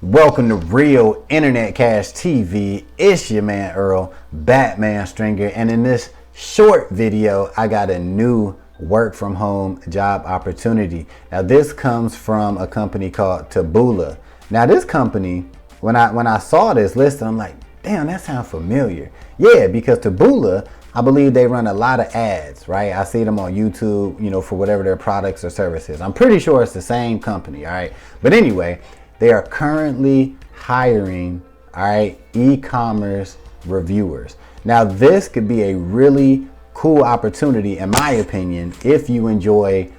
Welcome to Real Internet Cash TV. It's your man Earl, Batman Stringer, and in this short video, I got a new work from home job opportunity. Now this comes from a company called Taboola. Now this company, when I saw this listed, I'm like, damn, that sounds familiar. Yeah, because Taboola, I believe they run a lot of ads, right? I see them on YouTube, for whatever their products or services. I'm pretty sure it's the same company, all right? But anyway, they are currently hiring, all right, e-commerce reviewers. Now, this could be a really cool opportunity, in my opinion, if you enjoy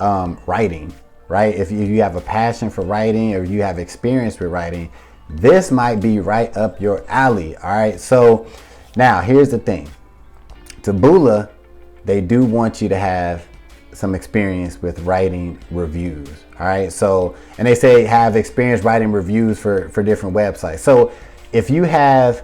writing, right? If you have a passion for writing or you have experience with writing, this might be right up your alley, all right? So now here's the thing. Taboola, they do want you to have some experience with writing reviews, all right? So, and they say have experience writing reviews for different websites. So if you have,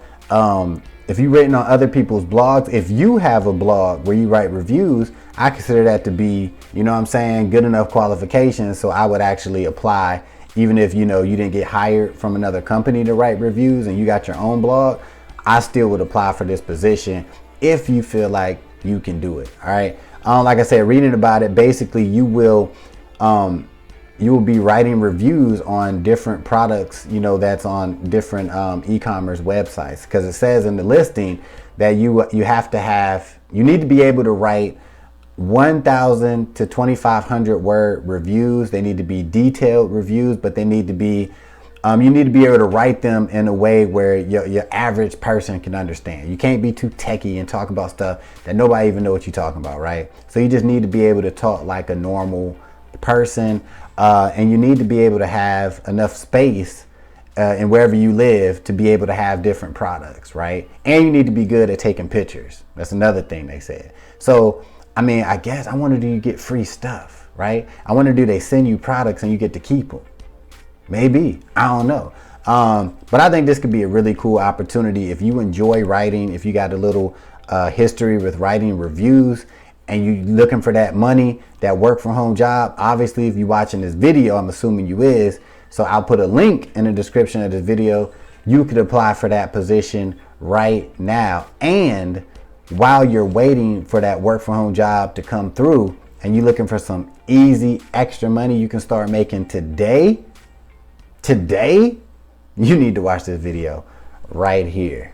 if you've written on other people's blogs, if you have a blog where you write reviews, I consider that to be, good enough qualifications. So I would actually apply, even if, you didn't get hired from another company to write reviews and you got your own blog, I still would apply for this position if you feel like you can do it, all right? Like I said, reading about it, basically you will be writing reviews on different products, that's on different e-commerce websites, because it says in the listing that you need to be able to write 1,000 to 2,500 word reviews. They need to be detailed reviews, but they need to be you need to be able to write them in a way where your average person can understand. You can't be too techie and talk about stuff that nobody even know what you're talking about, right? So you just need to be able to talk like a normal person, and you need to be able to have enough space in wherever you live to be able to have different products, right? And you need to be good at taking pictures. That's another thing they said. So, I guess I wonder, do you get free stuff, right? I wonder, do they send you products and you get to keep them? Maybe, I don't know. But I think this could be a really cool opportunity if you enjoy writing, if you got a little history with writing reviews and you looking for that money, that work from home job. Obviously, if you're watching this video, I'm assuming you is. So I'll put a link in the description of this video. You could apply for that position right now. And while you're waiting for that work from home job to come through and you're looking for some easy extra money you can start making today, you need to watch this video right here.